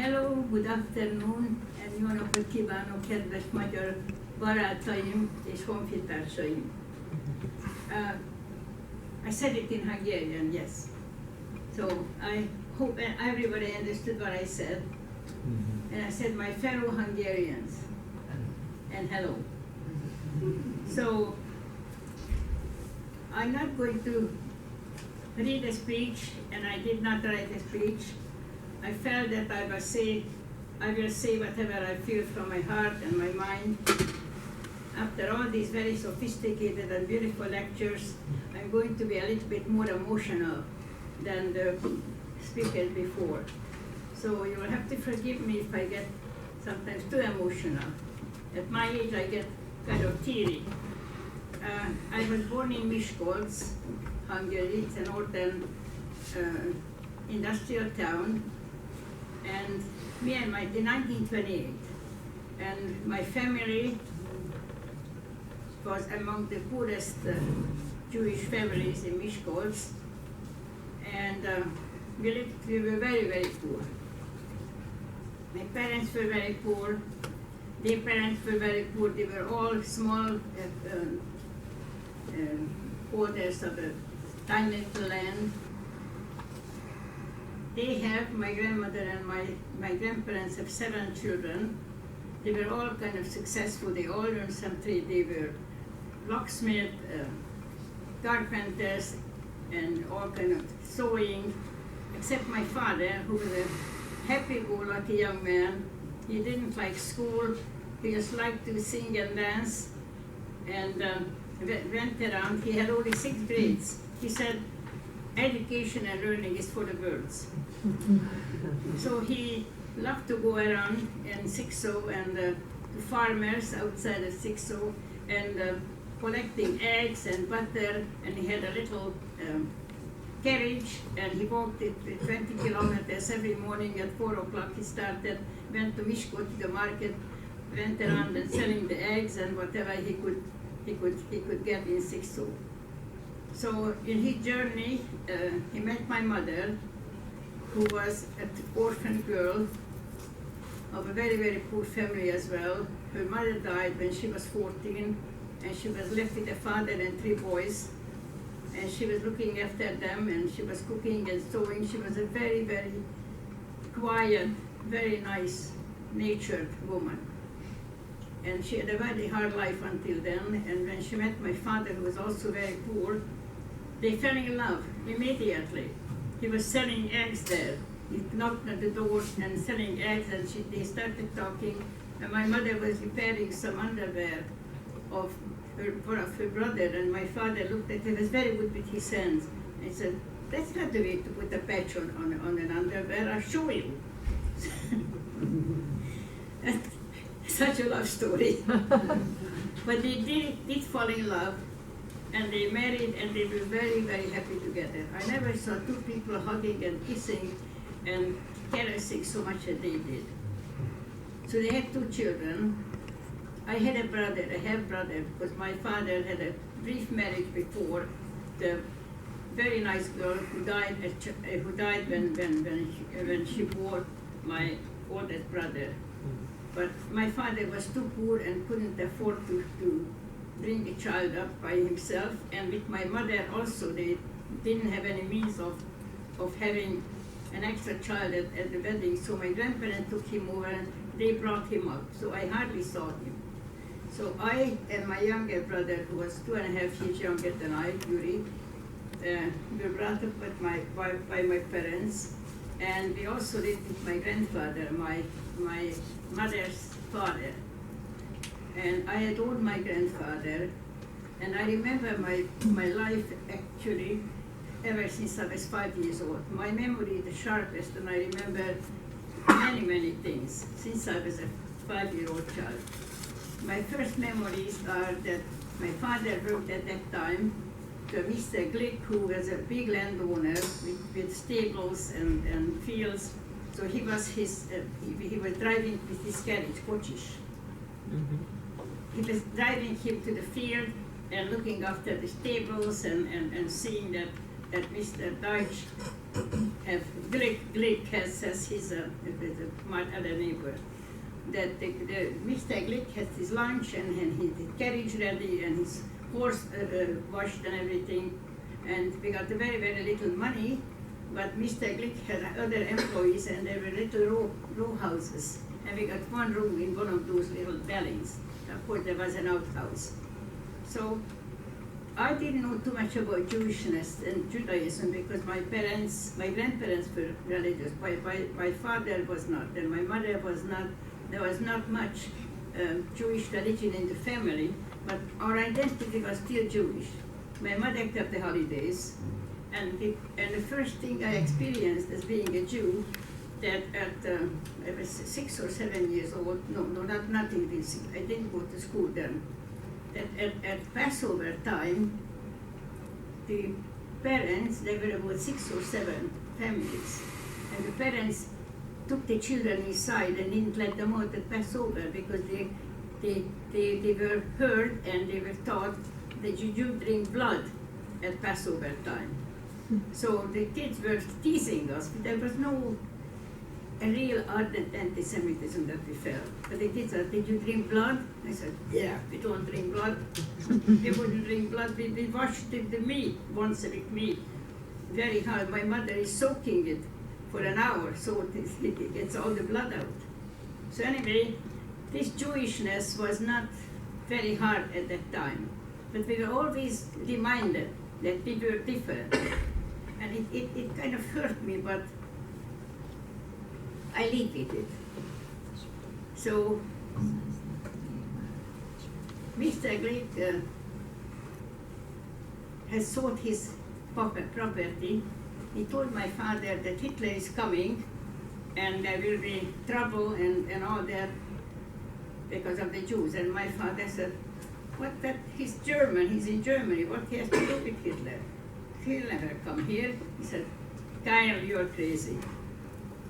Hello, good afternoon, and jó napot kívánok, kedves magyar barátaim és honfitársaim. I said it in Hungarian, yes. So I hope everybody understood what I said. And I said, my fellow Hungarians, and hello. So I'm not going to read a speech, and I did not write a speech. I felt that I will say whatever I feel from my heart and my mind. After all these very sophisticated and beautiful lectures, I'm going to be a little bit more emotional than the speakers before. So you will have to forgive me if I get sometimes too emotional. At my age, I get kind of teary. I was born in Miskolc, Hungary. It's a northern industrial town. And in 1928, and my family was among the poorest Jewish families in Miskolc, and we were very, very poor. My parents were very poor, their parents were very poor, they were all small holders of a tiny little land. They have, my grandmother and my grandparents have 7 children. They were all kind of successful. They all learned some trade. They were locksmith, carpenters, and all kind of sewing, except my father, who was a happy-go-lucky young man. He didn't like school. He just liked to sing and dance, and went around. He had only 6 grades. He said, education and learning is for the birds. So he loved to go around in Sixo and to farmers outside of Sixo and collecting eggs and butter, and he had a little carriage, and he walked it 20 kilometers every morning at 4 o'clock. He started, went to Miskolc to the market, went around and selling the eggs and whatever he could get in Sixo. So in his journey, he met my mother, who was an orphan girl of a very, very poor family as well. Her mother died when she was 14, and she was left with a father and 3 boys. And she was looking after them, and she was cooking and sewing. She was a very, very quiet, very nice natured woman. And she had a very hard life until then. And when she met my father, who was also very poor, they fell in love immediately. He was selling eggs there. He knocked at the door and selling eggs, and they started talking. And my mother was repairing some underwear of her brother, and my father looked at it. He was very good with his hands. And he said, that's not the way to put a patch on an underwear, I'll show you. Such a love story. But they did fall in love, and they married, and they were very, very happy together. I never saw 2 people hugging and kissing and caressing so much as they did. So they had 2 children. I had a brother, a half-brother, because my father had a brief marriage before. The very nice girl who died when she bore my oldest brother. But my father was too poor and couldn't afford to bring the child up by himself, and with my mother also, they didn't have any means of having an extra child at the wedding, so my grandparents took him over and they brought him up, so I hardly saw him. So I and my younger brother, who was 2.5 years younger than I, Yuri, were brought up by my parents, and we also lived with my grandfather, my mother's father. And I adored my grandfather, and I remember my life actually ever since I was 5 years old. My memory is the sharpest, and I remember many, many things since I was a 5-year-old child. My first memories are that my father worked at that time to Mr. Glick, who was a big landowner with stables and fields. So he was he was driving with his carriage, Kocsis. He was driving him to the field and looking after the stables and seeing that that Mr. Deutsch, Glick has his my other neighbor, that Mr. Glick has his lunch and his carriage ready and his horse washed and everything, and we got very, very little money, but Mr. Glick had other employees and there were little row houses, and we got one room in one of those little dwellings. Of course, there was an outhouse. So I didn't know too much about Jewishness and Judaism because my grandparents were religious. My father was not, and my mother was not. There was not much Jewish religion in the family, but our identity was still Jewish. My mother kept the holidays, and the first thing I experienced as being a Jew, that I was 6 or 7 years old. No, nothing this. I didn't go to school then. At Passover time, the parents, there were about 6 or 7 families, and the parents took the children inside and didn't let them out at Passover because they were heard and they were taught that you drink blood at Passover time. So the kids were teasing us, but there was no a real ardent anti-Semitism that we felt. But the kids said, did you drink blood? I said, yeah, we don't drink blood. We wouldn't drink blood. We washed the meat, once a week meat, very hard. My mother is soaking it for an hour, so it gets all the blood out. So anyway, this Jewishness was not very hard at that time. But we were always reminded that we were different. And it kind of hurt me, but I live with it. So, Mr. Glick has sold his property. He told my father that Hitler is coming and there will be trouble and all that because of the Jews. And my father said, what that, he's German, he's in Germany, what he has to do with Hitler? He'll never come here. He said, Kyle, you're crazy.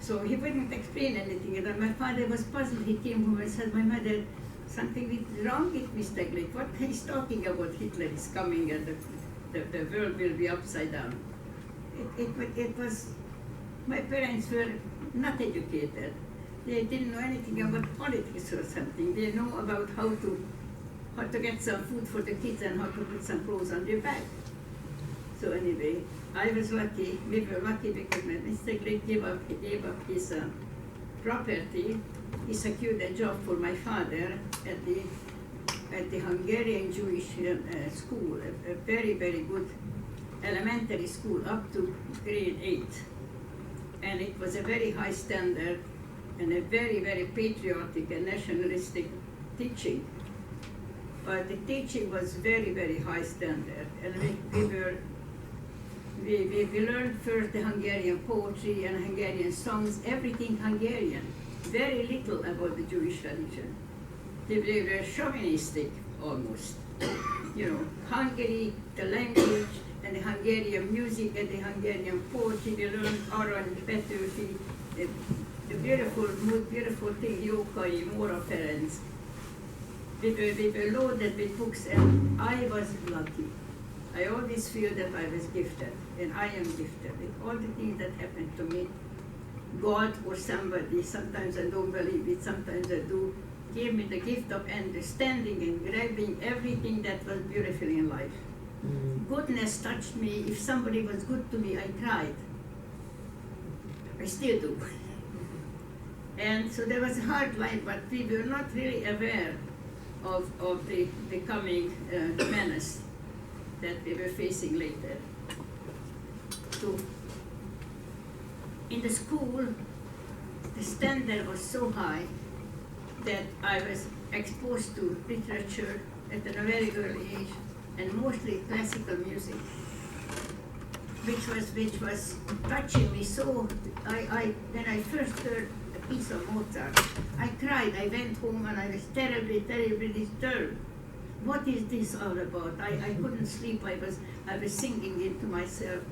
So he wouldn't explain anything, and my father was puzzled. He came home and said, my mother, something is wrong with Mr. Glick. What he's talking about, Hitler is coming and the world will be upside down. It was, my parents were not educated. They didn't know anything about politics or something. They know about how to get some food for the kids and how to put some clothes on their back. So anyway, I was lucky, we were lucky because when Mr. Glick gave up his property, he secured a job for my father at the Hungarian Jewish school, a very, very good elementary school up to grade 8. And it was a very high standard and a very, very patriotic and nationalistic teaching. But the teaching was very, very high standard. And we learned first the Hungarian poetry and Hungarian songs, everything Hungarian. Very little about the Jewish religion. They were chauvinistic almost. You know, Hungary, the language, and the Hungarian music and the Hungarian poetry. We learned Aran, Petőfi, the beautiful thing, Jókai, Mora Ferenc. We were loaded with books, and I was lucky. I always feel that I was gifted, and I am gifted. With all the things that happened to me, God or somebody, sometimes I don't believe it, sometimes I do, gave me the gift of understanding and grabbing everything that was beautiful in life. Goodness touched me. If somebody was good to me, I cried. I still do. And so there was a hard life, but we were not really aware of the coming menace that we were facing later. So, in the school, the standard was so high that I was exposed to literature at a very early age, and mostly classical music, which was touching me so. When I first heard a piece of Mozart, I cried. I went home and I was terribly, terribly disturbed. What is this all about? I couldn't sleep. I was singing it to myself.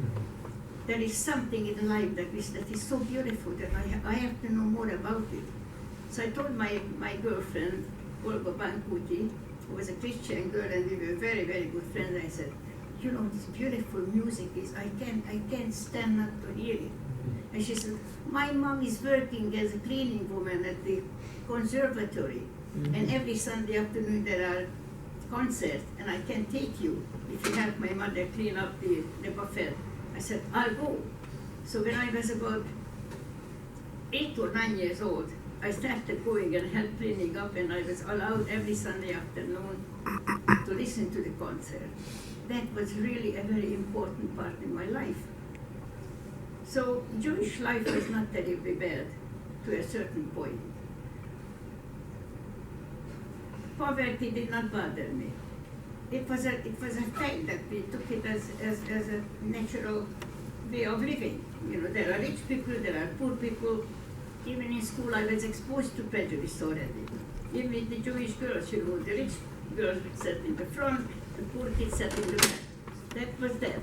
There is something in life that is so beautiful that I have to know more about it. So I told my girlfriend, Olga Bankuti, who was a Christian girl, and we were very, very good friends. I said, you know, this beautiful music is, I can't stand not to hear it. And she said, my mom is working as a cleaning woman at the conservatory, and every Sunday afternoon there are concerts, and I can take you if you help my mother clean up the buffet. I said, I'll go. So when I was about 8 or 9 years old, I started going and helped cleaning up, and I was allowed every Sunday afternoon to listen to the concert. That was really a very important part in my life. So Jewish life was not terribly bad to a certain point. Poverty did not bother me. It was a fact that we took it as a natural way of living. You know, there are rich people, there are poor people. Even in school I was exposed to prejudice already. Even with the Jewish girls, you know, the rich girls would sit in the front, the poor kids sat in the back. That was that.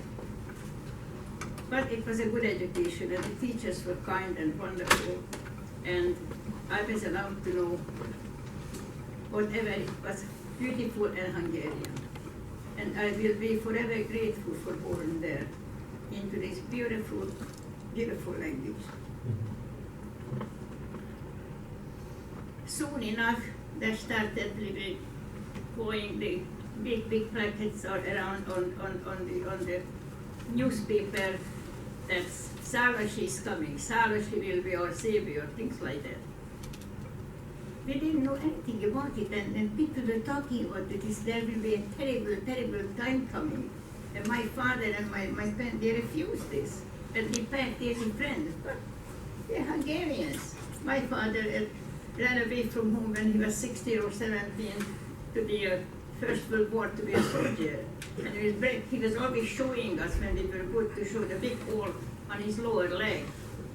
But it was a good education, and the teachers were kind and wonderful, and I was allowed to know whatever was beautiful and Hungarian. And I will be forever grateful for born there into this beautiful, beautiful language. Soon enough, they started really going the big placards around on the newspaper that Szálasi is coming, Szálasi will be our savior, things like that. We didn't know anything about it, and people were talking about it. There will be a terrible, terrible time coming. And my father and my parents, they refused this. And he packed his friends. But they're Hungarians. My father ran away from home when he was 16 or 17 to the First World War to be a soldier. And he was always showing us when we were good to show the big hole on his lower leg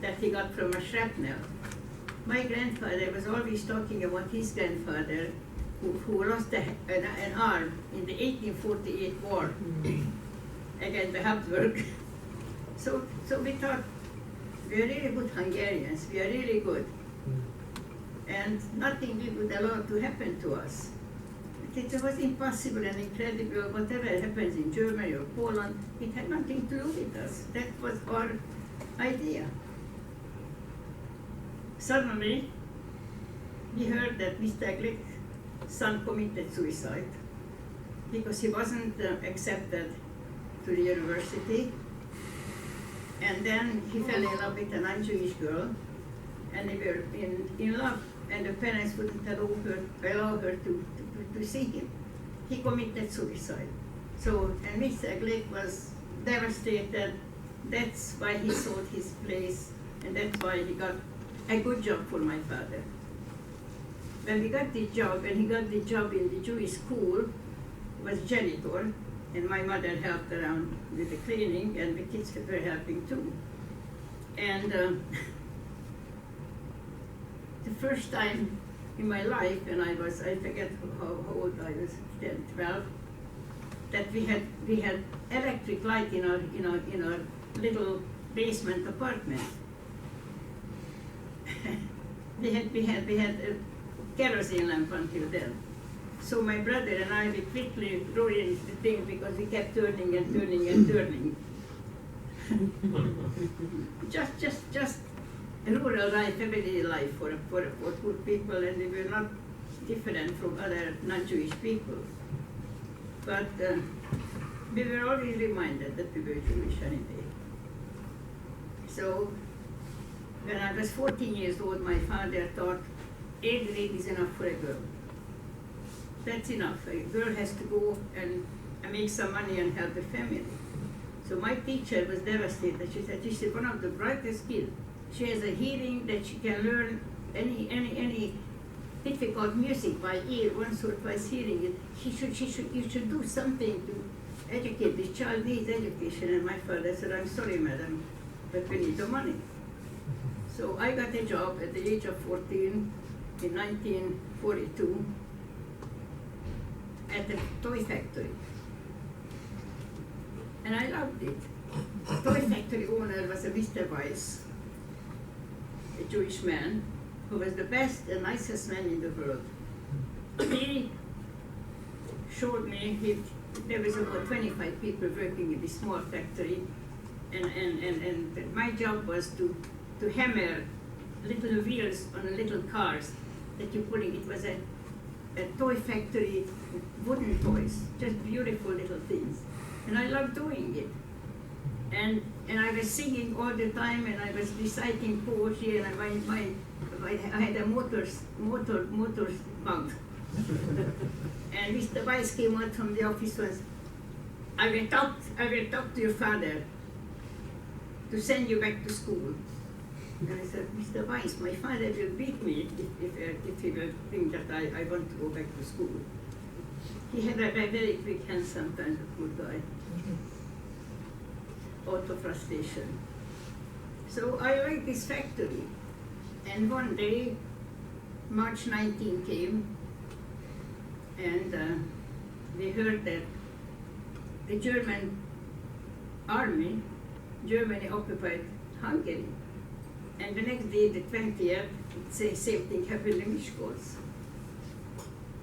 that he got from a shrapnel. My grandfather was always talking about his grandfather who lost an arm in the 1848 war against the Habsburg. So we thought, we are really good Hungarians, we are really good. And nothing would allow to happen to us. It was impossible and incredible. Whatever happens in Germany or Poland, it had nothing to do with us. That was our idea. Suddenly, we heard that Mr. Glick's son committed suicide because he wasn't accepted to the university. And then he fell in love with a non-Jewish girl, and they were in love, and the parents wouldn't allow her to see him. He committed suicide. So, and Mr. Glick was devastated. That's why he sold his place, and that's why he got a good job for my father. When we got this job, and he got the job in the Jewish school, was janitor, and my mother helped around with the cleaning, and the kids were helping too. And the first time in my life, and I forget how old I was, 10, 12, that we had electric light in our little basement apartment. we had a kerosene lamp until then. So my brother and I, we quickly ruined the thing because we kept turning and turning and turning. just rural life, everyday life for poor people, and we were not different from other non-Jewish people. But we were always reminded that we were Jewish anyway. So when I was 14 years old, my father thought 8 grade is enough for a girl. That's enough. A girl has to go and make some money and help the family. So my teacher was devastated. She said she's one of the brightest kids. She has a hearing that she can learn any difficult music by ear, once or twice hearing it. You should do something to educate this child. Needs education. And my father said, I'm sorry, madam, but we need the money. So I got a job at the age of 14 in 1942 at a toy factory. And I loved it. The toy factory owner was a Mr. Weiss, a Jewish man, who was the best and nicest man in the world. He showed me, he there was about 25 people working in this small factory, and my job was to hammer little wheels on little cars that you put in. It was a toy factory, wooden toys, just beautiful little things. And I loved doing it. And I was singing all the time, and I was reciting poetry, and I had a motor mouth. And Mr. Weiss came out from the office once. I will talk to your father to send you back to school. And I said, Mr. Weiss, my father will beat me if he will think that I want to go back to school. He had a very quick hand sometimes, a good guy. Out of frustration. So I liked this factory. And one day, March 19 came, and we heard that the German army, Germany occupied Hungary. And the next day, the 20th, the same thing happened in Miskolc.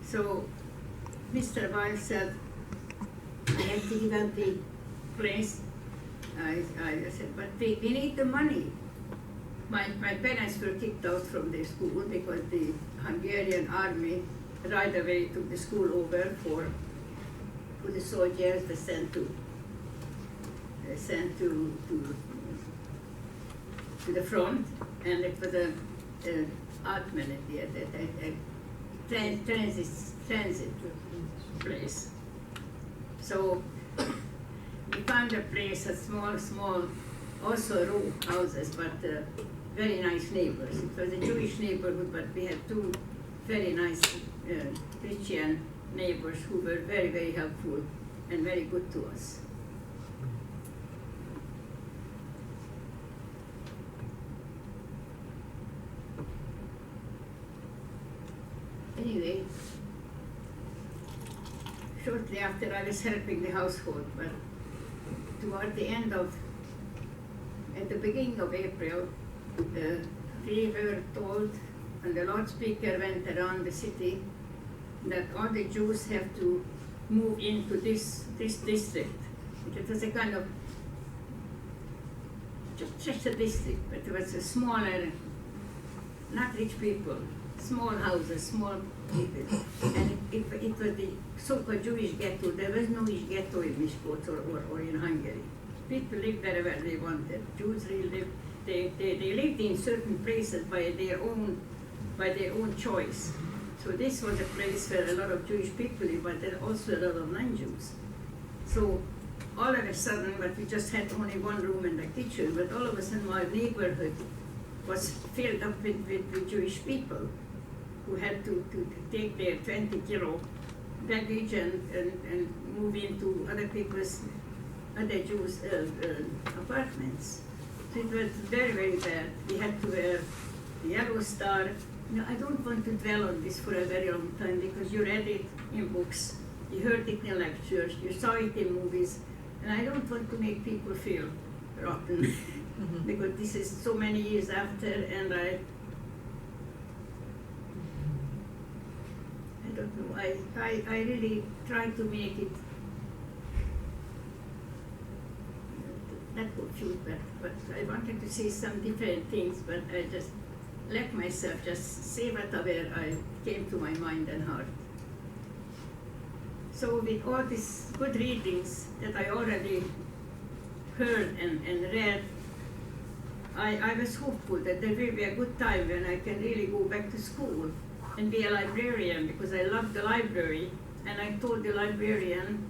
So Mr. Weiss said, I have to give up the place. I said, but we need the money. My parents were kicked out from the school because the Hungarian army right away took the school over for the soldiers they sent to the front, and it was a transit place. So we found a place, a small, also row houses, but very nice neighbors. It was a Jewish neighborhood, but we had two very nice Christian neighbors who were very, very helpful and very good to us. Anyway, shortly after I was helping the household, but toward the at the beginning of April, we were told, and the loudspeaker went around the city, that all the Jews have to move into this district. It was a kind of, just a district, but it was a smaller, not rich people, small houses, small people. And it was the so-called Jewish ghetto. There was no Jewish ghetto in Miskolc or in Hungary. People lived wherever they wanted. Jews really lived, they lived in certain places by their own choice. So this was a place where a lot of Jewish people lived, but there are also a lot of non-Jews. So all of a sudden, but we just had only one room in the kitchen, but all of a sudden my neighborhood was filled up with Jewish people who had to take their 20-kilo baggage and move into other people's, other Jews' apartments. So it was very, very bad. We had to wear the yellow star. No, I don't want to dwell on this for a very long time because you read it in books, you heard it in lectures, you saw it in movies, and I don't want to make people feel rotten because this is so many years after, and I don't know, I really try to make it not confused, but I wanted to say some different things, but I just let myself just say whatever I came to my mind and heart. So with all these good readings that I already heard and read, I was hopeful that there will be a good time when I can really go back to school and be a librarian, because I love the library. And I told the librarian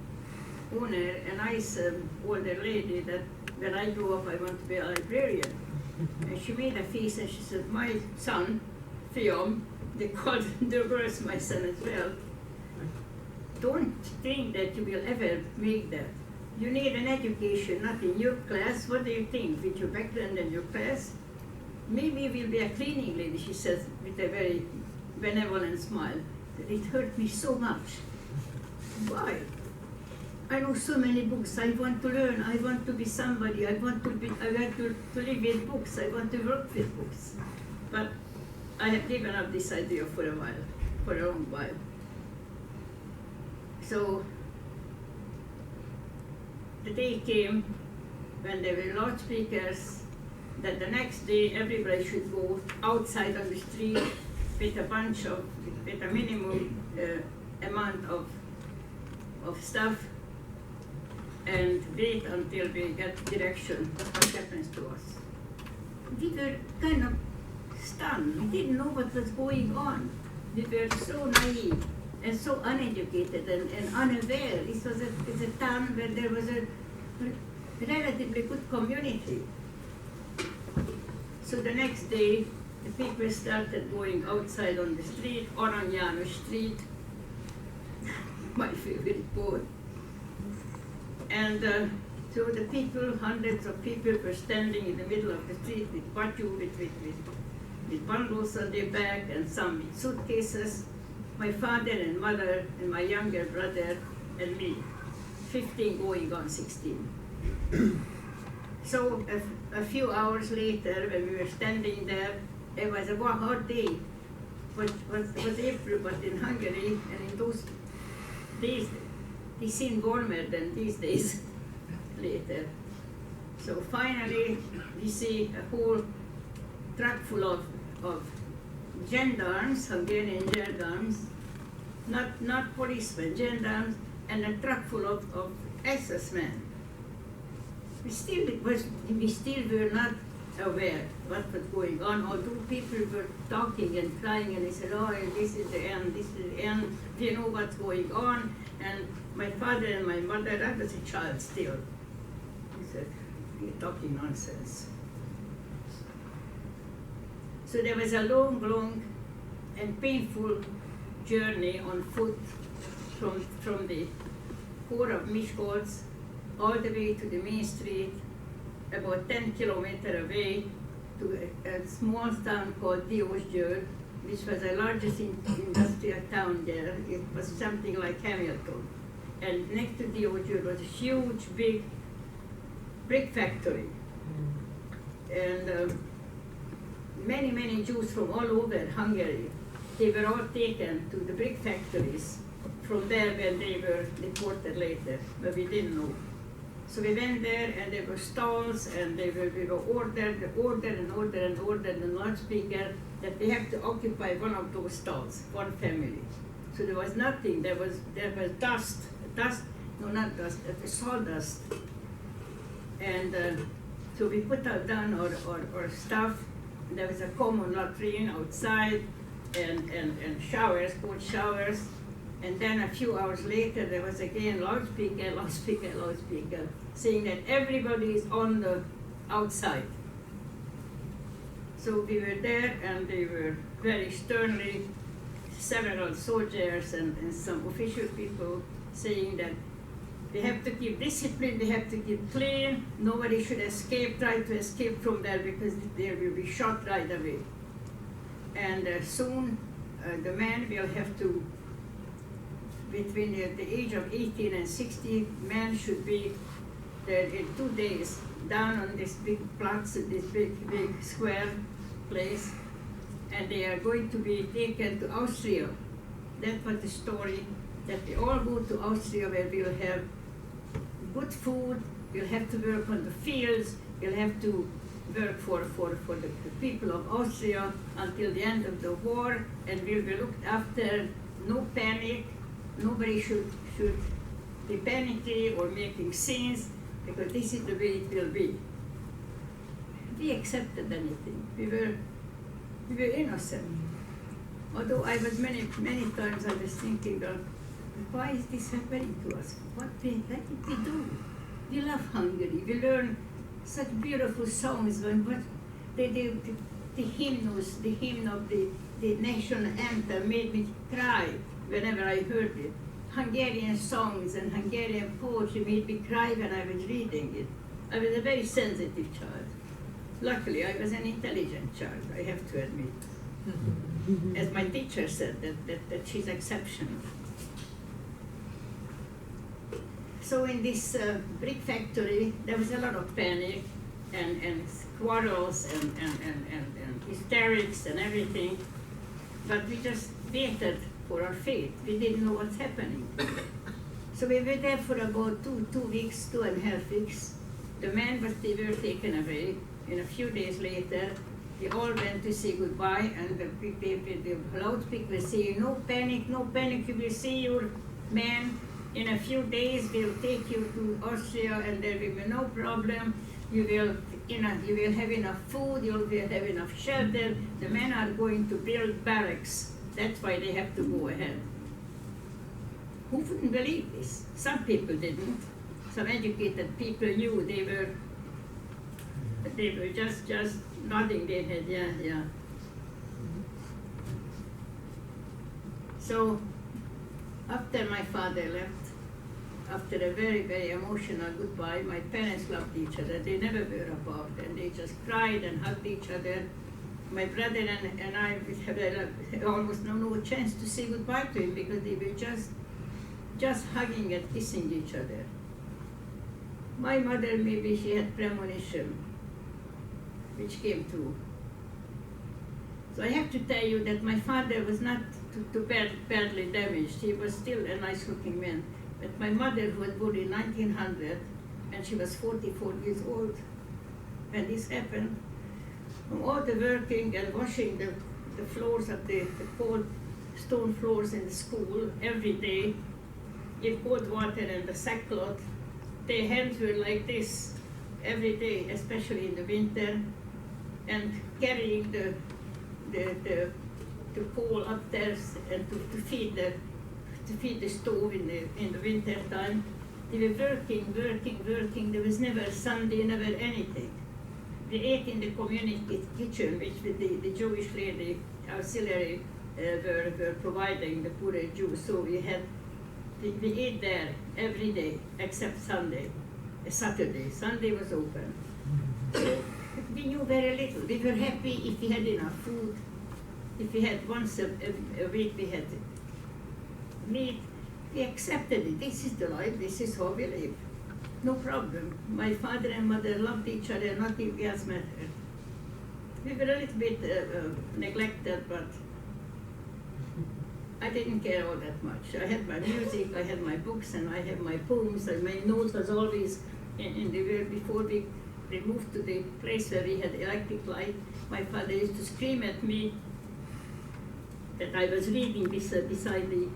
owner, a nice older lady, that when I grow up I want to be a librarian. And she made a face and she said, my son, Fiom, they called the girls my son as well, don't think that you will ever make that. You need an education, not in your class. What do you think, with your background and your class? Maybe you will be a cleaning lady, she says with a very benevolent smile. It hurt me so much. Why? I know so many books. I want to learn. I want to be somebody. I want to live with books. I want to work with books. But I have given up this idea for a while, for a long while. So the day came when there were loudspeakers that the next day everybody should go outside on the street with a minimum amount of stuff and wait until we get direction of what happens to us. We were kind of stunned. We didn't know what was going on. We were so naive and so uneducated and unaware. It's a town where there was a relatively good community. So the next day, the people started going outside on the street, Arany János Street, my favorite poet. And so the people, hundreds of people were standing in the middle of the street with patju, with bundles on their back and some with suitcases. My father and mother and my younger brother and me, 15 going on 16. So a few hours later, when we were standing there, it was a hot day. It was April, but in Hungary, and in those days, they seemed warmer than these days later. So finally, we see a whole truck full of gendarmes, Hungarian gendarmes, not policemen, gendarmes, and a truck full of SS men. We still were not aware what was going on, although people were talking and crying, and they said, oh, this is the end, this is the end, we know what's going on. And my father and my mother, I was a child still. He said, you're talking nonsense. So there was a long and painful journey on foot from the core of Miskolc all the way to the main street, about 10 kilometers away to a small town called Diósgyőr, which was the largest industrial town there. It was something like Hamilton. And next to Diósgyőr was a huge, big brick factory. And many Jews from all over Hungary, they were all taken to the brick factories from there when they were deported later, but we didn't know. So we went there, and there were stalls, and we were ordered and loudspeaker that they have to occupy one of those stalls, one family. So there was nothing. There was dust, no, not dust, sawdust. And so we put down our stuff. There was a common latrine outside, and showers, cold showers. And then a few hours later, there was again loudspeaker, saying that everybody is on the outside. So we were there, and they were very sternly, several soldiers and some official people saying that they have to keep discipline, they have to keep clean, nobody should try to escape from there because they will be shot right away. And soon the men will have to, between the age of 18 and 60, men should be there in 2 days down on this big platz, this big square place, and they are going to be taken to Austria. That was the story, that they all go to Austria where we'll have good food, you'll have to work on the fields, you'll have to work for the people of Austria until the end of the war, and we'll be looked after, no panic, nobody should be panicking or making scenes, because this is the way it will be. We accepted anything. We were innocent. Although I was many times I was thinking of, why is this happening to us? What did we do? We love Hungary. We learn such beautiful songs. The hymns, the hymn of the national anthem made me cry whenever I heard it. Hungarian songs and Hungarian poetry made me cry when I was reading it. I was a very sensitive child. Luckily, I was an intelligent child, I have to admit. As my teacher said, that she's exceptional. So in this brick factory, there was a lot of panic and quarrels and hysterics and everything. But we just waited for our fate. We didn't know what's happening. So we were there for about two weeks, 2.5 weeks. The men they were taken away, and a few days later, they all went to say goodbye, and the loudspeaker was saying, no panic, you will see your man in a few days. We'll take you to Austria, and there will be no problem. You will have enough food, you will have enough shelter. The men are going to build barracks. That's why they have to go ahead. Who wouldn't believe this? Some people didn't. Some educated people knew. They were just nodding their head, yeah. So after my father left, after a very, very emotional goodbye, my parents loved each other. They never were apart, and they just cried and hugged each other. My brother and I had almost no chance to say goodbye to him because they were just hugging and kissing each other. My mother, maybe she had premonition, which came true. So I have to tell you that my father was not too badly damaged. He was still a nice-looking man. But my mother, who was born in 1900, and she was 44 years old when this happened, from all the working and washing the floors of the cold stone floors in the school every day, in cold water and the sackcloth, their hands were like this every day, especially in the winter, and carrying the coal upstairs and to feed the stove in the winter time. They were working. There was never Sunday, never anything. We ate in the community kitchen, which the Jewish lady auxiliary were providing the poor Jews. So we ate there every day except Sunday, Saturday. Sunday was open. So we knew very little. We were happy if we had enough food. If we had once a week, we had meat. We accepted it. This is the life. This is how we live. No problem. My father and mother loved each other. Nothing else mattered. We were a little bit neglected, but I didn't care all that much. I had my music, I had my books, and I had my poems, and my notes was always in the way. Before we moved to the place where we had electric light, my father used to scream at me that I was reading beside the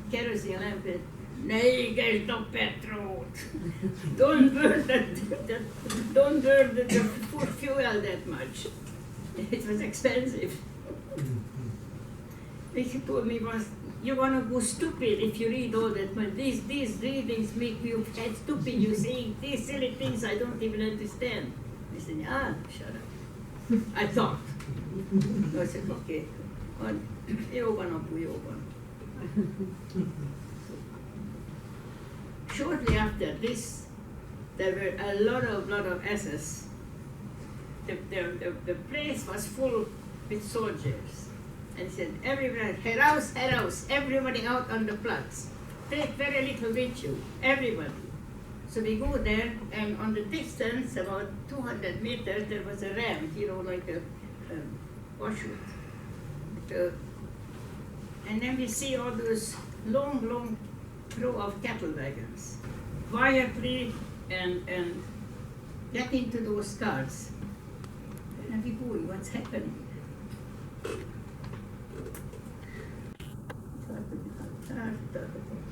kerosene lamp. Nej, get the petrol. Don't burn the fuel that much. It was expensive. What he told me was, you're gonna go stupid if you read all that much. These readings make you stupid. You say these silly things I don't even understand. I said, shut up. I thought. I said, okay. Jó van, apu, jó van. Shortly after this, there were a lot of SS. The place was full with soldiers. And he said, everywhere, heraus, everybody out on the platz. Take very little with you, everybody. So we go there, and on the distance, about 200 meters, there was a ramp, like a washroom. And then we see all those long row of cattle wagons. Quietly and get into those cars. And we go, what's happening?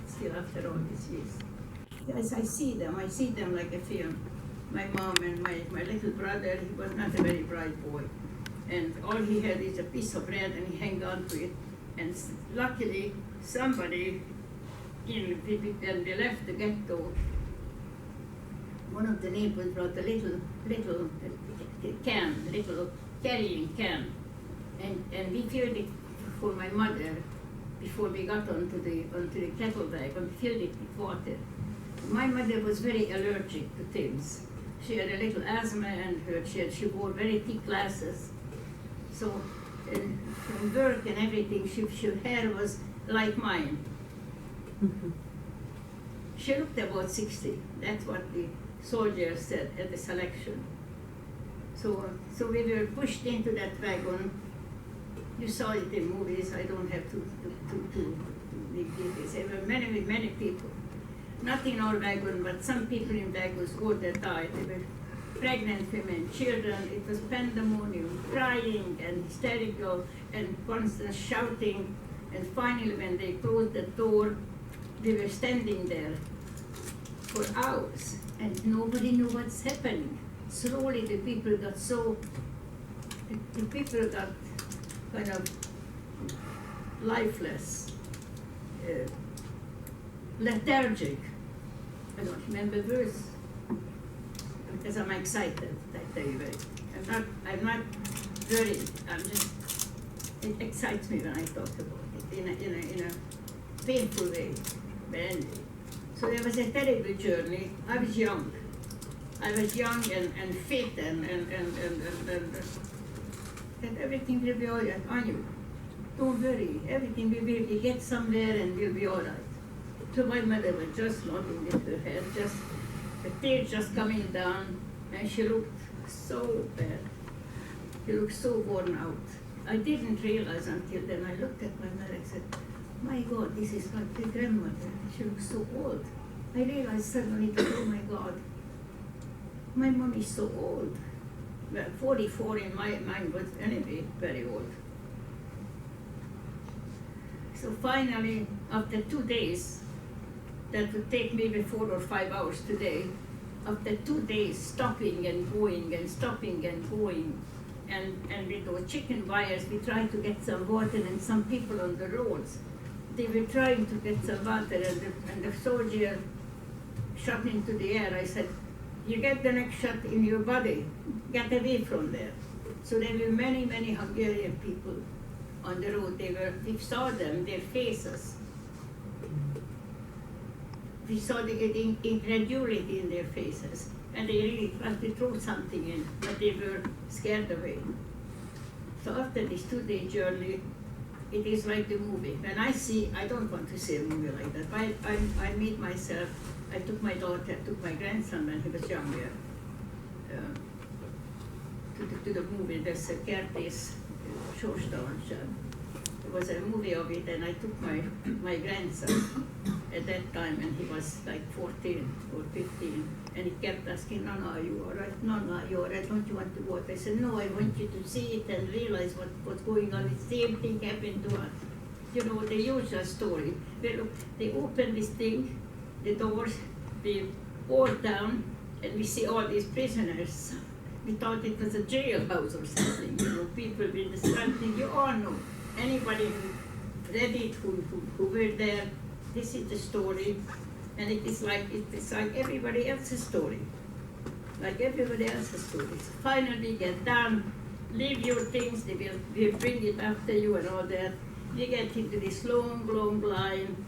Still after all these years. Yes, I see them like a film. My mom and my little brother, he was not a very bright boy. And all he had is a piece of bread and he hung on to it. And luckily, somebody, when they left the ghetto, one of the neighbors brought a little carrying can. And we filled it for my mother before we got onto the cattle wagon. We filled it with water. My mother was very allergic to things. She had a little asthma and she wore very thick glasses. So from work and everything, her hair was like mine. She looked about 60. That's what the soldiers said at the selection. So we were pushed into that wagon. You saw it in movies. I don't have to There were many people. Not in our wagon, but some people in wagons all that died. They were pregnant women, children. It was pandemonium, crying and hysterical and constant shouting. And finally, when they closed the door, they were standing there for hours, and nobody knew what's happening. Slowly, the people got kind of lifeless, lethargic. I don't remember words because I'm excited. I tell you, I'm not worried. It excites me when I talk about it in a painful way. So there was a terrible journey. I was young and fit and everything will be all right. I knew. Don't worry, everything will get somewhere and we'll be all right. So my mother was just nodding with her head, just the tears just coming down, and she looked so bad. She looked so worn out. I didn't realize until then. I looked at my mother and said, my God, this is like my grandmother. She looks so old. I realized suddenly that, oh my God, my mom is so old. Well, 44 in my mind was anyway very old. So finally, after 2 days, that would take maybe 4 or 5 hours today, after 2 days stopping and going and stopping and going, and with those chicken wires, we tried to get some water, and some people on the roads, they were trying to get some water, and the soldier shot into the air. I said, you get the next shot in your body, get away from there. So there were many Hungarian people on the road. We saw them, their faces. We saw the incredulity in their faces, and they really tried to throw something in, but they were scared away. So after this 2-day journey, it is like the movie. When I don't want to see a movie like that. I meet myself. I took my daughter, took my grandson when he was younger, to the movie. There's a Kertész Sorstalanság. There was a movie of it, and I took my grandson at that time, and he was like 14 or 15, and he kept asking, Nana, are you all right? Nana, are you all right? Don't you want to watch? I said, no, I want you to see it and realize what's going on. The same thing happened to us. You know, the usual story. They open this thing, the doors, they pour down, and we see all these prisoners. We thought it was a jailhouse or something, you know, people with the something, you all know. Anybody who read it, who were there, this is the story, and it's like everybody else's story. Like everybody else's story. So finally get down, leave your things, they will bring it after you and all that. We get into this long line,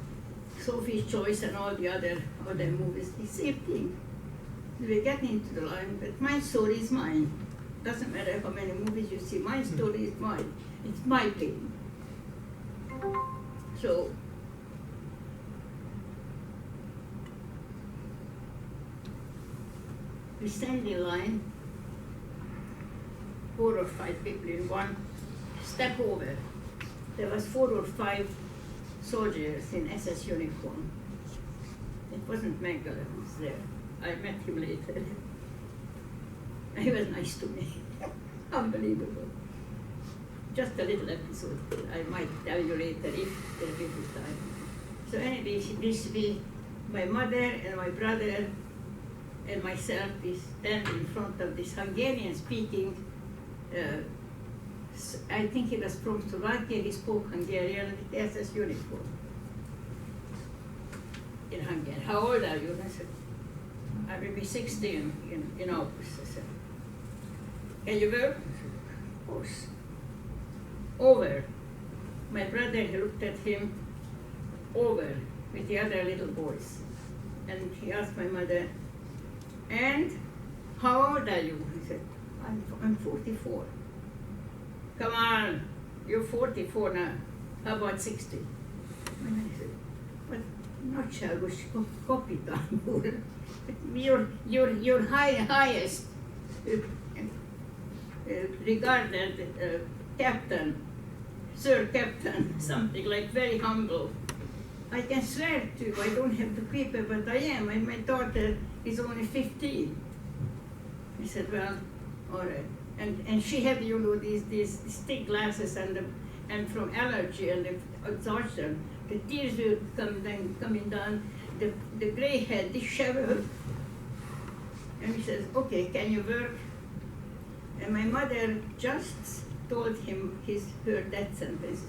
Sophie's Choice and all the other movies, the same thing. We get into the line, but my story is mine. Doesn't matter how many movies you see, my story is mine. It's my thing. So, we stand in line, 4 or 5 people in one, step over. There was 4 or 5 soldiers in SS uniform. It wasn't Mengele who was there. I met him later. He was nice to me. Unbelievable. Just a little episode. I might tell you later if there will be time. So anyway, my mother and my brother and myself, we stand in front of this Hungarian-speaking, I think he was from Slovakia, he spoke Hungarian with SS uniform in Hungary. How old are you? I said, I will be 16 in August. I said, can you work? I said, of course. Over. My brother, he looked at him, over, with the other little boys. And he asked my mother, and how old are you? He said, I'm 44. Come on, you're 44 now. How about 60? And I said, but nagyságos kapitány úr. Your highest regarded captain, sir captain, something like very humble. I can swear to you, I don't have the paper, but I am, and my daughter is only 15. I said, well, all right. And she had, you know, these thick glasses and from allergy and the exhaustion, the tears were coming down, the gray head, disheveled. And he says, okay, can you work? And my mother just told him her death sentence.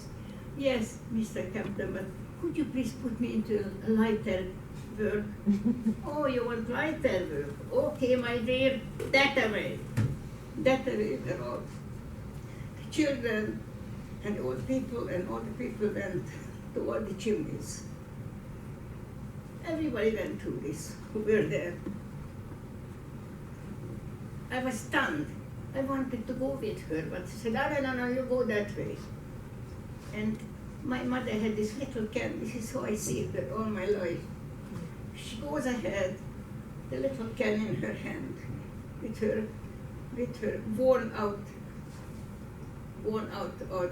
Yes, Mr. Campbell, but could you please put me into a lighter work? Oh, you want lighter work? Okay, my dear, that away. That away, the children and old people and all the people went to all the chimneys. Everybody went through this who were there. I was stunned. I wanted to go with her, but she said, no, you go that way. And my mother had this little can. This is how I see her all my life. She goes ahead, the little can in her hand, with her worn out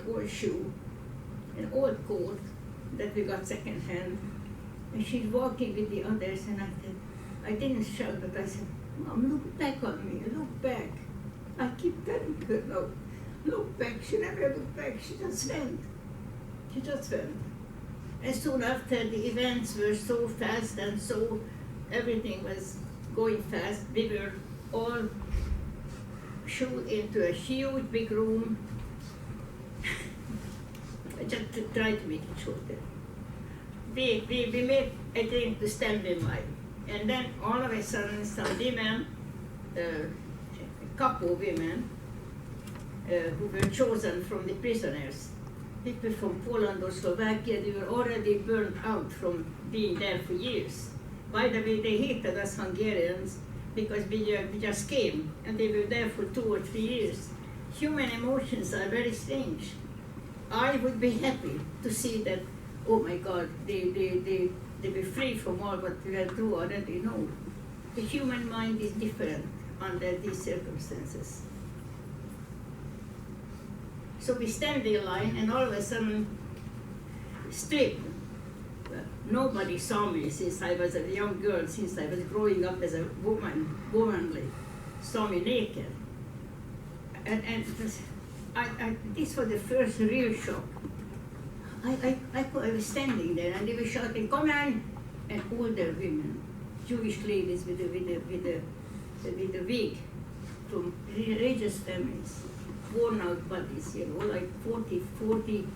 old shoe, an old coat that we got second hand. And she's walking with the others, and I didn't shout, but I said, Mom, look back on me, look back. I keep telling her, no, look back. She never looked back, she just went. She just went. And soon after, the events were so fast and so everything was going fast. We were all shoved into a huge big room. I just tried to make it shorter. We made a drink to stand in line. And then all of a sudden, some women, a couple of women, who were chosen from the prisoners, people from Poland or Slovakia, they were already burned out from being there for years. By the way, they hated us Hungarians because we just came and they were there for 2 or 3 years. Human emotions are very strange. I would be happy to see that, oh my God, they were free from all what we went through already. No, the human mind is different under these circumstances. So we stand in line, and all of a sudden, stripped. Nobody saw me since I was a young girl, since I was growing up as a womanly, saw me naked. And this was the first real shock. I was standing there, and they were shouting, "Come on!" And older women, Jewish ladies with the wig, from religious families, worn out bodies, you know, like 40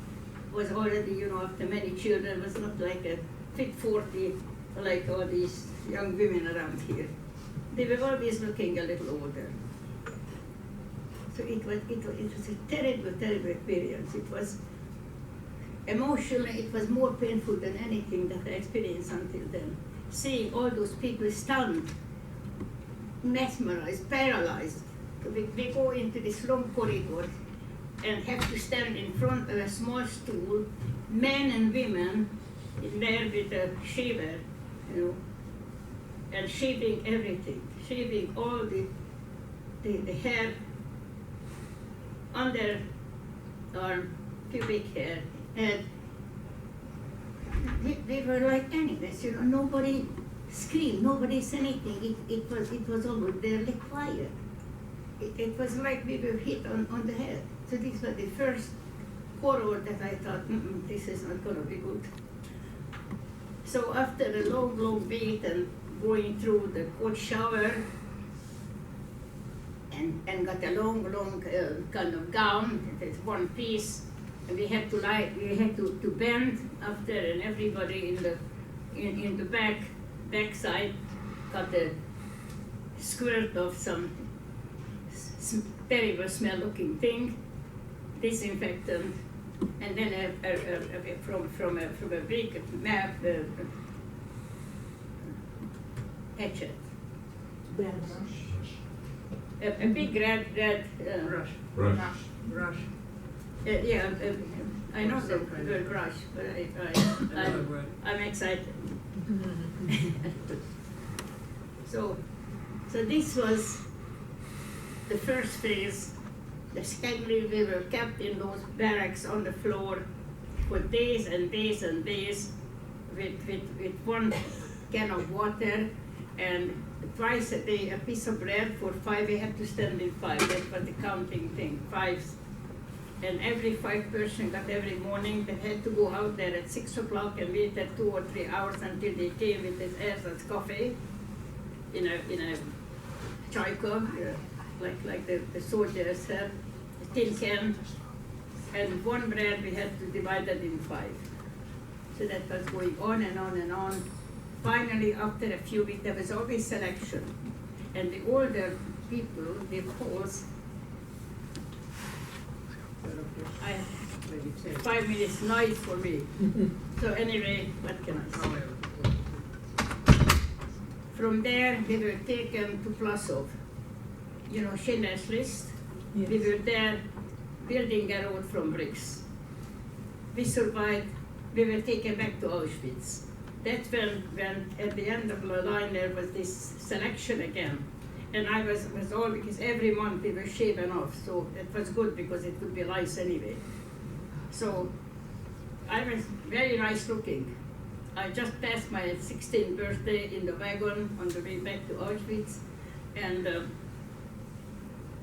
was already, you know, after many children, was not like a fit 40 like all these young women around here. They were always looking a little older. So it was a terrible, terrible experience. It was emotionally, it was more painful than anything that I experienced until then. Seeing all those people stunned, mesmerized, paralyzed. We go into this long corridor and have to stand in front of a small stool, men and women in there with a shaver, you know, and shaving everything, shaving all the hair, under arm, pubic hair, and they were like animals, you know, nobody screamed, nobody said anything, it was almost barely quiet. It was like we were hit on the head. So this was the first horror that I thought, this is not going to be good. So after a long, long wait and going through the cold shower and got a long, kind of gown, it's one piece, and we had to bend after, and everybody in the backside got a squirt of some terrible smell-looking thing, disinfectant, and then from a big map, hatchet. A big red Brush. Yeah, I know the word brush, but I'm excited. So this was the first phase. The schedule, we were kept in those barracks on the floor for days and days and days, with one can of water, and twice a day a piece of bread for 5. We had to stand in 5. That was the counting thing, 5. And every 5 person got every morning. They had to go out there at 6 o'clock and wait at 2 or 3 hours until they came with this as coffee in a chai cup, like the soldiers had, a tin can, and one bread we had to divide it in 5. So that was going on and on and on. Finally, after a few weeks, there was always selection, and the older people, the Poles, 5 minutes noise for me. So anyway, what can I say? From there, they were taken to Plasov. You know, Schindler's List. Yes. We were there building a road from bricks. We survived. We were taken back to Auschwitz. That's when at the end of the line there was this selection again. And I was all, because every month they were shaven off, so it was good because it would be lice anyway. So I was very nice looking. I just passed my 16th birthday in the wagon on the way back to Auschwitz, and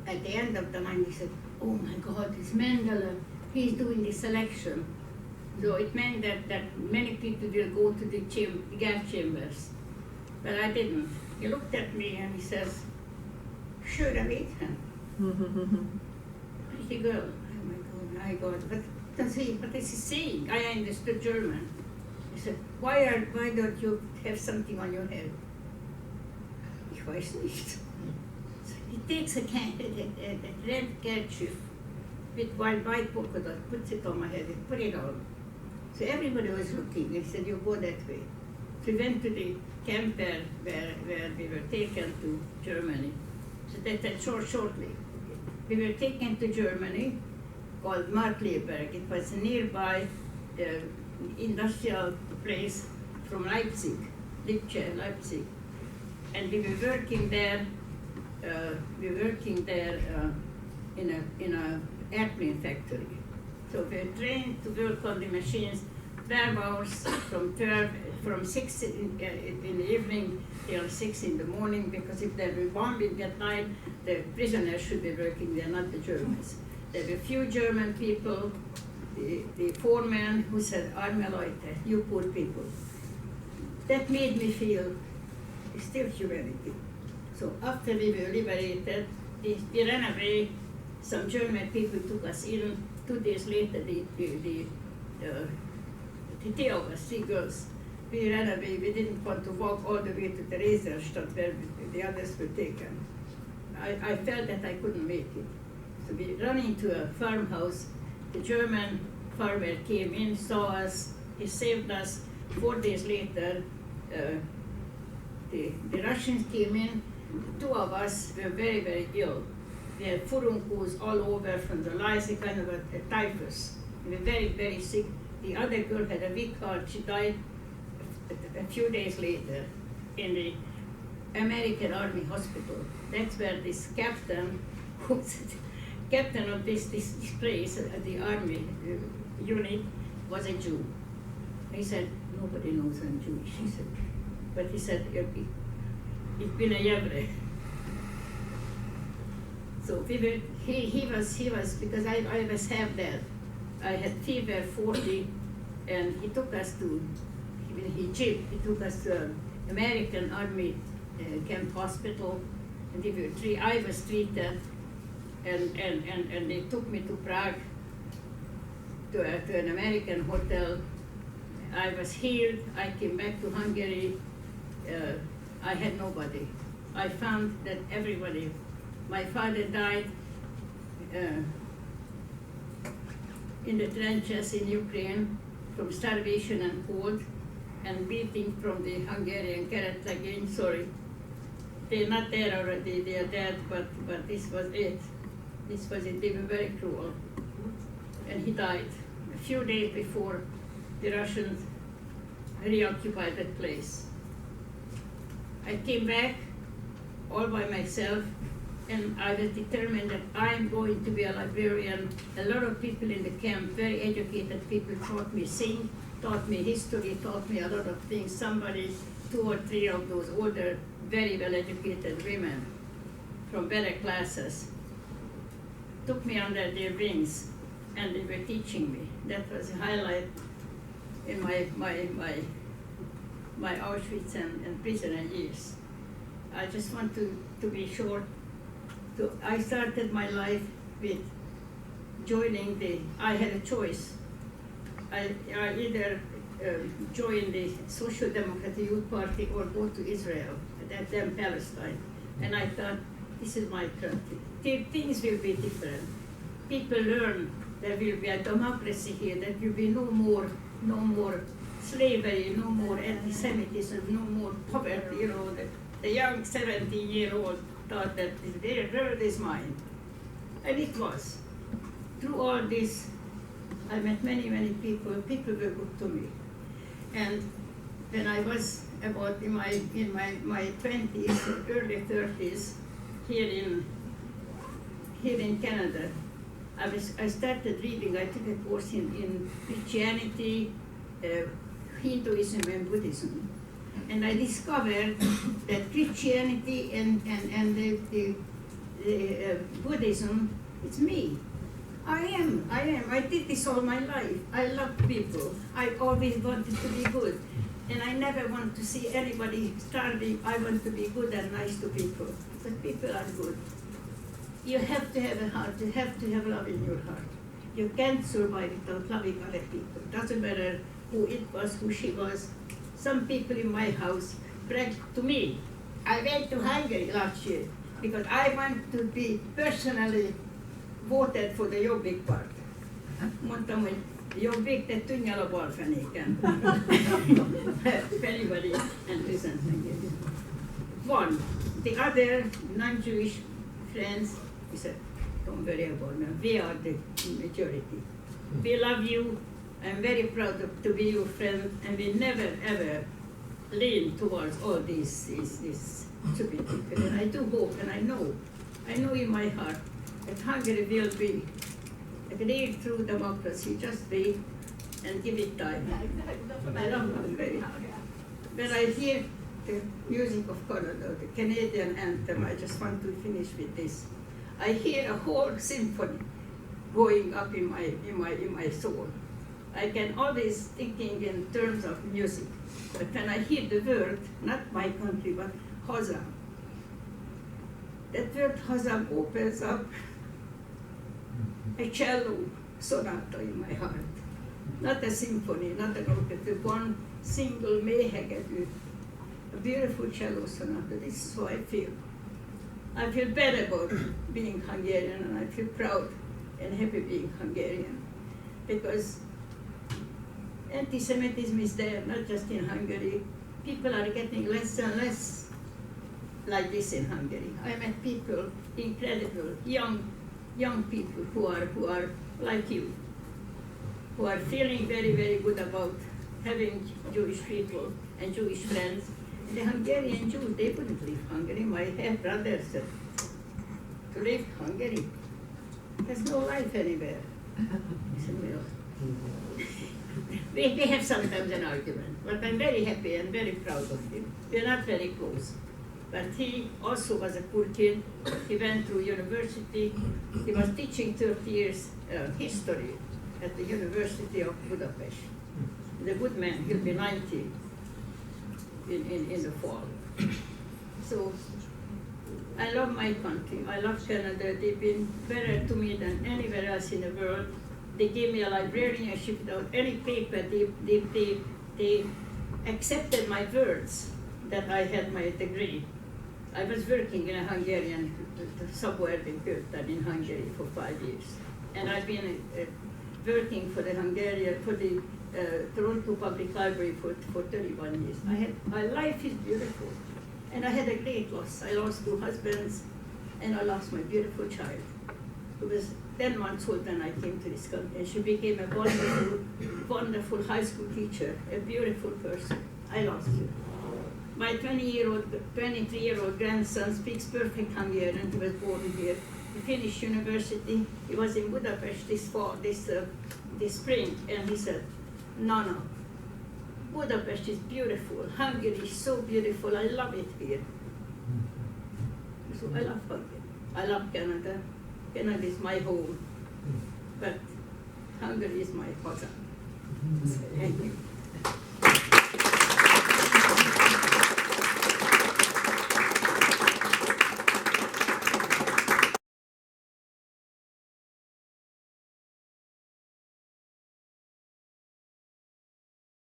at the end of the line he said, "Oh my God, it's Mendele, he's doing the selection." So it meant that many people will go to the gas chambers, but I didn't. He looked at me and he says, "Should have eaten." Pretty girl. Oh my God. What is he saying? I understood German. He said, why don't you have something on your head? Ich weiß nicht. So he takes a red kerchief with white polka dot, puts it on my head, and put it on. So everybody was looking. He said, "You go that way." So we went to the camp where we were taken to Germany. So that shortly. We were taken to Germany, called Markleberg. It was nearby the industrial place from Leipzig, Leipzig. And we were working there. In a airplane factory. So we were trained to work on the machines 12 hours from 6 in the evening till 6 in the morning, because if they were bombing at night, the prisoners should be working there, not the Germans. There were few German people, the foreman who said, "Arme Leute, you poor people." That made me feel still humanity. So after we were liberated, we ran away. Some German people took us in. 2 days later, the three of us, 3 girls, we ran away. We didn't want to walk all the way to the Theresienstadt where the others were taken. I felt that I couldn't make it. So we ran into a farmhouse. The German farmer came in, saw us, he saved us. 4 days later, the Russians came in. 2 of us were very, very ill. We had furuncles all over from the lice, a kind of a typhus. We were very, very sick. The other girl had a weak heart. She died a few days later in the American Army Hospital. That's where this captain, who's captain of this place, the Army unit, was a Jew. He said, "Nobody knows I'm Jewish." He said, but he said, "Ich bin a Jewre." So he was, because I was half dead. I had fever 40, and he took us to, he took us to American Army Camp Hospital, and I was treated, and they took me to Prague, to an American hotel. I was healed, I came back to Hungary, I had nobody. I found that everybody, my father died in the trenches in Ukraine from starvation and cold and beating from the Hungarian Canadian. Sorry, they're not there already, they are dead, but this was it. This was it, they were very cruel. And he died a few days before the Russians reoccupied that place. I came back all by myself, and I was determined that I'm going to be a librarian. A lot of people in the camp, very educated people, taught me sing, taught me history, taught me a lot of things. Somebody, 2 or 3 of those older, very well-educated women from better classes took me under their wings, and they were teaching me. That was a highlight in my Auschwitz and prisoner years. I just want to be short. I started my life with joining I had a choice. I either join the Social Democratic Youth Party or go to Israel, and then Palestine. And I thought, this is my country. Things will be different. People learn there will be a democracy here, there will be no more slavery, no more anti-Semitism, no more poverty. You know, the young 17-year-old thought that their world is mine. And it was. Through all this, I met many, many people. People were good to me. And when I was about in my 20s, early 30s, here in Canada, I started reading. I took a course in Christianity, Hinduism, and Buddhism, and I discovered that Christianity and the Buddhism, it's me. I am. I did this all my life. I love people. I always wanted to be good. And I never want to see anybody starving. I want to be good and nice to people. But people are good. You have to have a heart. You have to have love in your heart. You can't survive without loving other people. Doesn't matter who it was, who she was. Some people in my house bragged to me. I went to Hungary last year because I want to be personally voted for the Jobbik part. Mondtam, hogy Jobbik, te tűnj el a balfenéken. If anybody understands me. One, the other non-Jewish friends, he said, don't worry about me, we are the majority. We love you, I'm very proud to be your friend, and we never ever lean towards all these stupid people. And I do hope, and I know in my heart, that Hungary will be a great true democracy. Just wait and give it time. I love Hungary. When I hear the music of Canada, the Canadian anthem, I just want to finish with this. I hear a whole symphony going up in my soul. I can always thinking in terms of music, but when I hear the word, not my country, but Hazam, that word Hazam opens up a cello sonata in my heart. Not a symphony, not an orchestra, one single méhegedű, a beautiful cello sonata. This is how I feel. I feel bad about being Hungarian, and I feel proud and happy being Hungarian, because anti-Semitism is there, not just in Hungary. People are getting less and less like this in Hungary. I met people, incredible, young people who are like you, who are feeling very, very good about having Jewish people and Jewish friends. And the Hungarian Jews, they wouldn't leave Hungary. My half-brother said, to leave Hungary, there's no life anywhere. I said, well, we have sometimes an argument, but I'm very happy and very proud of him. We're not very close. But he also was a poor kid. He went to university. He was teaching 30 years history at the University of Budapest. He's a good man. He'll be 90 in the fall. So I love my country. I love Canada. They've been better to me than anywhere else in the world. They gave me a librarianship without any paper. They accepted my words that I had my degree. I was working in a Hungarian suburban Kötár in Hungary for 5 years. And I've been working for the Toronto Public Library for 31 years. My life is beautiful. And I had a great loss. I lost 2 husbands, and I lost my beautiful child, who was 10 months old when I came to this country. And she became a wonderful, wonderful high school teacher, a beautiful person. I lost her. My 23-year-old grandson speaks perfect Hungarian. He was born here. He finished university. He was in Budapest this spring, and he said, no, Budapest is beautiful. Hungary is so beautiful. I love it here. So I love Hungary. I love Canada. Canada is my home. But Hungary is my heart. Thank you.